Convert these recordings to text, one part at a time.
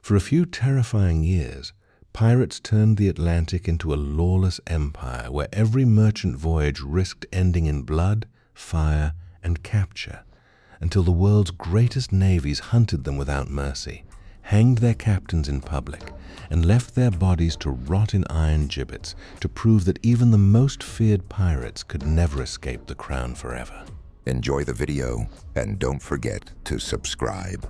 For a few terrifying years, pirates turned the Atlantic into a lawless empire where every merchant voyage risked ending in blood, fire, and capture, until the world's greatest navies hunted them without mercy, hanged their captains in public, and left their bodies to rot in iron gibbets to prove that even the most feared pirates could never escape the crown forever. Enjoy the video, and don't forget to subscribe.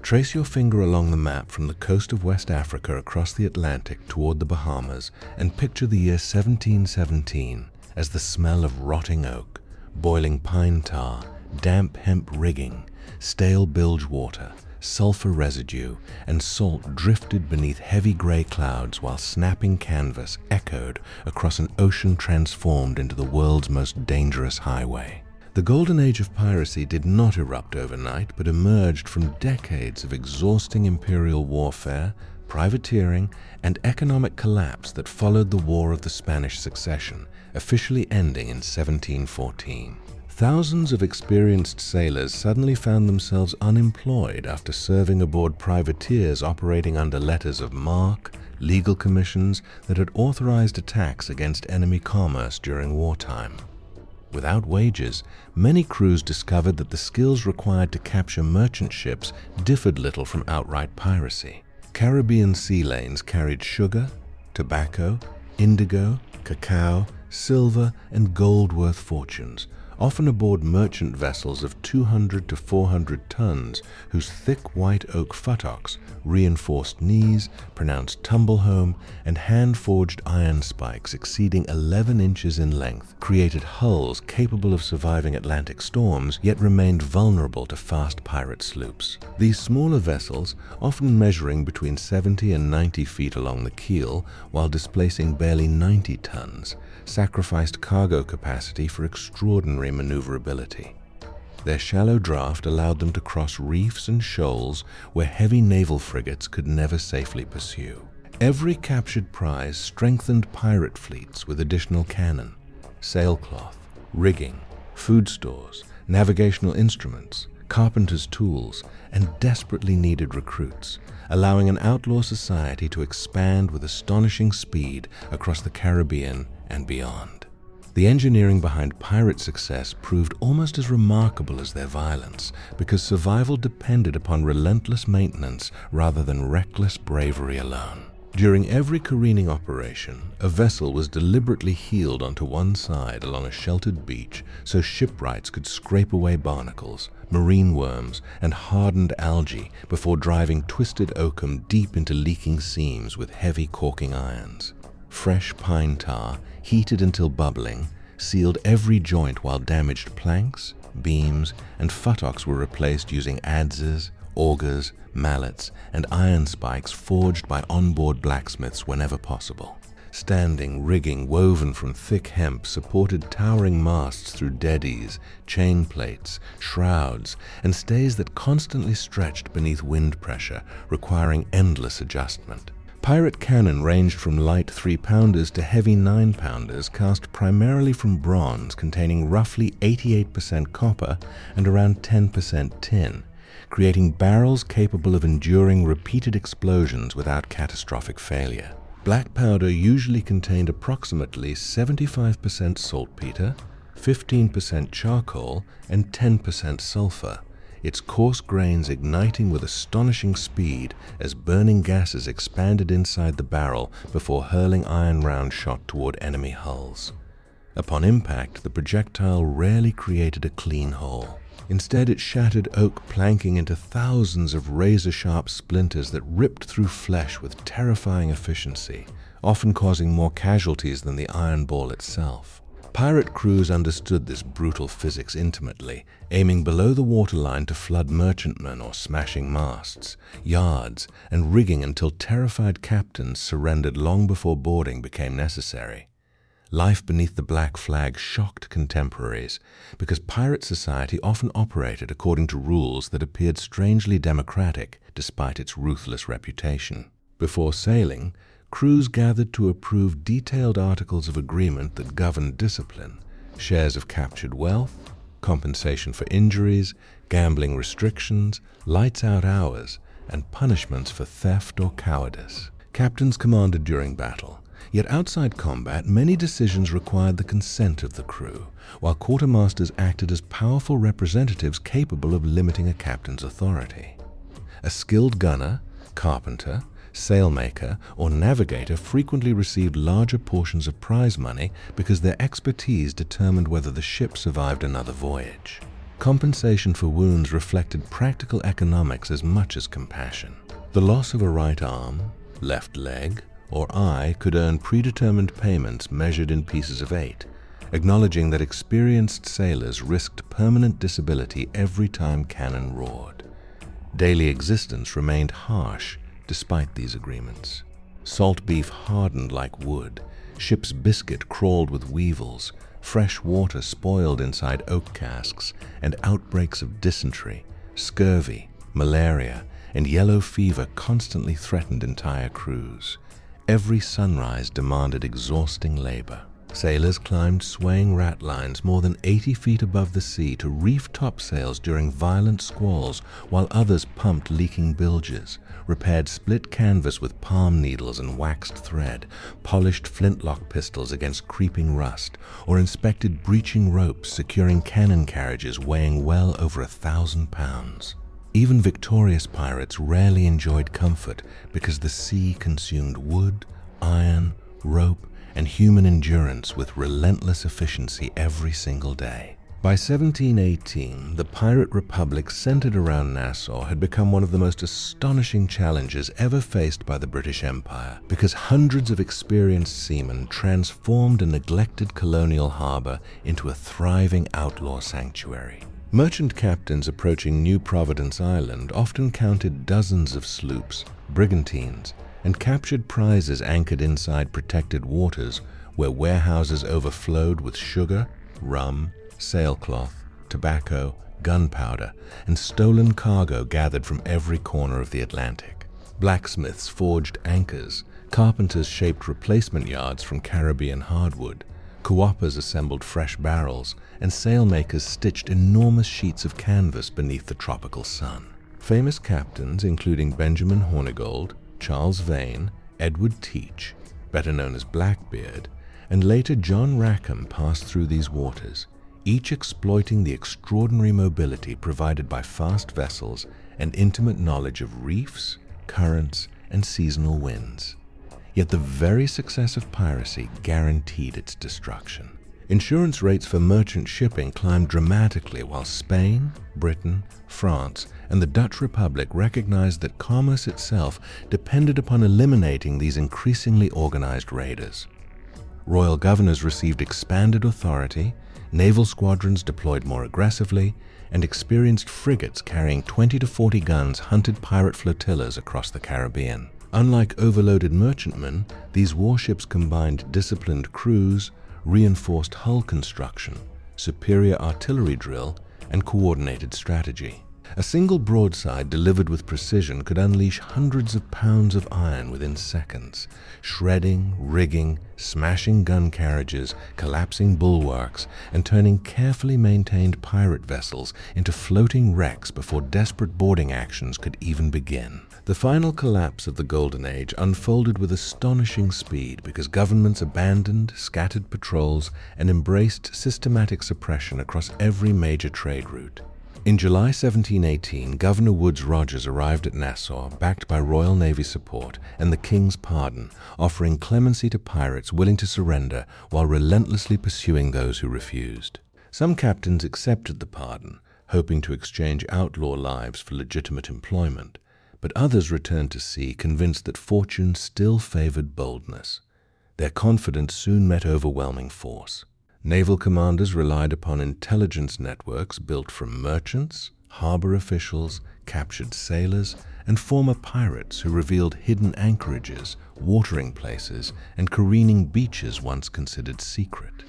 Trace your finger along the map from the coast of West Africa across the Atlantic toward the Bahamas and picture the year 1717 as the smell of rotting oak, boiling pine tar, damp hemp rigging, stale bilge water, sulfur residue, and salt drifted beneath heavy gray clouds while snapping canvas echoed across an ocean transformed into the world's most dangerous highway. The Golden Age of Piracy did not erupt overnight, but emerged from decades of exhausting imperial warfare, privateering, and economic collapse that followed the War of the Spanish Succession, officially ending in 1714. Thousands of experienced sailors suddenly found themselves unemployed after serving aboard privateers operating under letters of marque, legal commissions that had authorized attacks against enemy commerce during wartime. Without wages, many crews discovered that the skills required to capture merchant ships differed little from outright piracy. Caribbean sea lanes carried sugar, tobacco, indigo, cacao, silver, and gold worth fortunes, often aboard merchant vessels of 200 to 400 tons, whose thick white oak futtocks, reinforced knees, pronounced tumble-home, and hand-forged iron spikes exceeding 11 inches in length created hulls capable of surviving Atlantic storms, yet remained vulnerable to fast pirate sloops. These smaller vessels, often measuring between 70 and 90 feet along the keel while displacing barely 90 tons, sacrificed cargo capacity for extraordinary maneuverability. Their shallow draft allowed them to cross reefs and shoals where heavy naval frigates could never safely pursue. Every captured prize strengthened pirate fleets with additional cannon, sailcloth, rigging, food stores, navigational instruments, carpenter's tools, and desperately needed recruits, allowing an outlaw society to expand with astonishing speed across the Caribbean and beyond. The engineering behind pirate success proved almost as remarkable as their violence, because survival depended upon relentless maintenance rather than reckless bravery alone. During every careening operation, a vessel was deliberately heeled onto one side along a sheltered beach so shipwrights could scrape away barnacles, marine worms, and hardened algae before driving twisted oakum deep into leaking seams with heavy caulking irons. Fresh pine tar, heated until bubbling, sealed every joint while damaged planks, beams, and futtocks were replaced using adzes, augers, mallets, and iron spikes forged by onboard blacksmiths whenever possible. Standing rigging woven from thick hemp supported towering masts through deadies, chain plates, shrouds, and stays that constantly stretched beneath wind pressure, requiring endless adjustment. Pirate cannon ranged from light 3-pounders to heavy 9-pounders cast primarily from bronze containing roughly 88% copper and around 10% tin, creating barrels capable of enduring repeated explosions without catastrophic failure. Black powder usually contained approximately 75% saltpeter, 15% charcoal, and 10% sulfur, its coarse grains igniting with astonishing speed as burning gases expanded inside the barrel before hurling iron round shot toward enemy hulls. Upon impact, the projectile rarely created a clean hole. Instead, it shattered oak planking into thousands of razor-sharp splinters that ripped through flesh with terrifying efficiency, often causing more casualties than the iron ball itself. Pirate crews understood this brutal physics intimately, aiming below the waterline to flood merchantmen or smashing masts, yards, and rigging until terrified captains surrendered long before boarding became necessary. Life beneath the black flag shocked contemporaries, because pirate society often operated according to rules that appeared strangely democratic despite its ruthless reputation. Before sailing, crews gathered to approve detailed articles of agreement that governed discipline, shares of captured wealth, compensation for injuries, gambling restrictions, lights-out hours, and punishments for theft or cowardice. Captains commanded during battle, yet outside combat, many decisions required the consent of the crew, while quartermasters acted as powerful representatives capable of limiting a captain's authority. A skilled gunner, carpenter, sailmaker, or navigator frequently received larger portions of prize money because their expertise determined whether the ship survived another voyage. Compensation for wounds reflected practical economics as much as compassion. The loss of a right arm, left leg, or eye could earn predetermined payments measured in pieces of 8, acknowledging that experienced sailors risked permanent disability every time cannon roared. Daily existence remained harsh despite these agreements. Salt beef hardened like wood, ship's biscuit crawled with weevils, fresh water spoiled inside oak casks, and outbreaks of dysentery, scurvy, malaria, and yellow fever constantly threatened entire crews. Every sunrise demanded exhausting labor. Sailors climbed swaying ratlines more than 80 feet above the sea to reef topsails during violent squalls, while others pumped leaking bilges, repaired split canvas with palm needles and waxed thread, polished flintlock pistols against creeping rust, or inspected breaching ropes securing cannon carriages weighing well over 1,000 pounds. Even victorious pirates rarely enjoyed comfort because the sea consumed wood, iron, rope, and human endurance with relentless efficiency every single day. By 1718, the pirate republic centered around Nassau had become one of the most astonishing challenges ever faced by the British Empire, because hundreds of experienced seamen transformed a neglected colonial harbor into a thriving outlaw sanctuary. Merchant captains approaching New Providence Island often counted dozens of sloops, brigantines, and captured prizes anchored inside protected waters where warehouses overflowed with sugar, rum, sailcloth, tobacco, gunpowder, and stolen cargo gathered from every corner of the Atlantic. Blacksmiths forged anchors, carpenters shaped replacement yards from Caribbean hardwood, co-oppers assembled fresh barrels, and sailmakers stitched enormous sheets of canvas beneath the tropical sun. Famous captains, including Benjamin Hornigold, Charles Vane, Edward Teach, better known as Blackbeard, and later John Rackham passed through these waters, each exploiting the extraordinary mobility provided by fast vessels and intimate knowledge of reefs, currents, and seasonal winds. Yet the very success of piracy guaranteed its destruction. Insurance rates for merchant shipping climbed dramatically while Spain, Britain, France, and the Dutch Republic recognized that commerce itself depended upon eliminating these increasingly organized raiders. Royal governors received expanded authority, naval squadrons deployed more aggressively, and experienced frigates carrying 20 to 40 guns hunted pirate flotillas across the Caribbean. Unlike overloaded merchantmen, these warships combined disciplined crews, reinforced hull construction, superior artillery drill, and coordinated strategy. A single broadside delivered with precision could unleash hundreds of pounds of iron within seconds, shredding, rigging, smashing gun carriages, collapsing bulwarks, and turning carefully maintained pirate vessels into floating wrecks before desperate boarding actions could even begin. The final collapse of the Golden Age unfolded with astonishing speed because governments abandoned scattered patrols and embraced systematic suppression across every major trade route. In July 1718, Governor Woodes Rogers arrived at Nassau, backed by Royal Navy support and the King's pardon, offering clemency to pirates willing to surrender while relentlessly pursuing those who refused. Some captains accepted the pardon, hoping to exchange outlaw lives for legitimate employment, but others returned to sea convinced that fortune still favored boldness. Their confidence soon met overwhelming force. Naval commanders relied upon intelligence networks built from merchants, harbor officials, captured sailors, and former pirates who revealed hidden anchorages, watering places, and careening beaches once considered secret.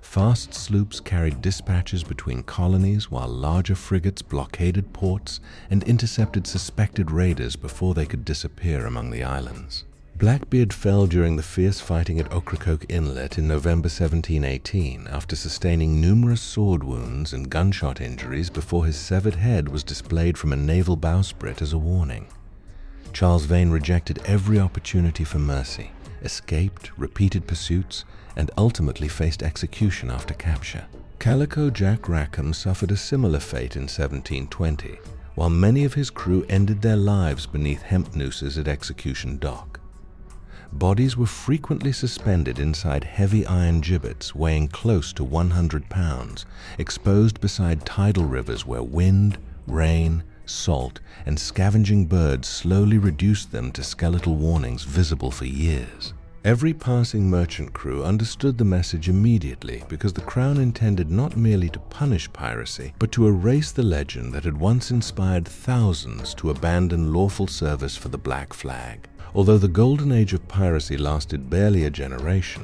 Fast sloops carried dispatches between colonies while larger frigates blockaded ports and intercepted suspected raiders before they could disappear among the islands. Blackbeard fell during the fierce fighting at Ocracoke Inlet in November 1718 after sustaining numerous sword wounds and gunshot injuries before his severed head was displayed from a naval bowsprit as a warning. Charles Vane rejected every opportunity for mercy, escaped repeated pursuits, and ultimately faced execution after capture. Calico Jack Rackham suffered a similar fate in 1720, while many of his crew ended their lives beneath hemp nooses at Execution Dock. Bodies were frequently suspended inside heavy iron gibbets weighing close to 100 pounds, exposed beside tidal rivers where wind, rain, salt, and scavenging birds slowly reduced them to skeletal warnings visible for years. Every passing merchant crew understood the message immediately because the Crown intended not merely to punish piracy, but to erase the legend that had once inspired thousands to abandon lawful service for the Black Flag. Although the Golden Age of Piracy lasted barely a generation,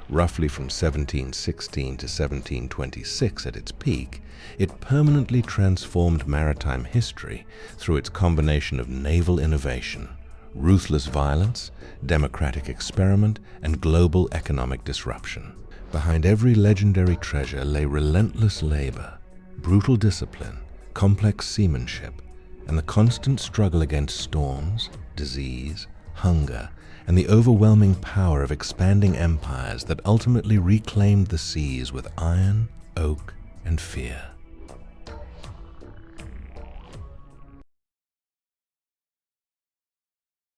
roughly from 1716 to 1726 at its peak, it permanently transformed maritime history through its combination of naval innovation, ruthless violence, democratic experiment, and global economic disruption. Behind every legendary treasure lay relentless labor, brutal discipline, complex seamanship, and the constant struggle against storms, disease, hunger, and the overwhelming power of expanding empires that ultimately reclaimed the seas with iron, oak, and fear.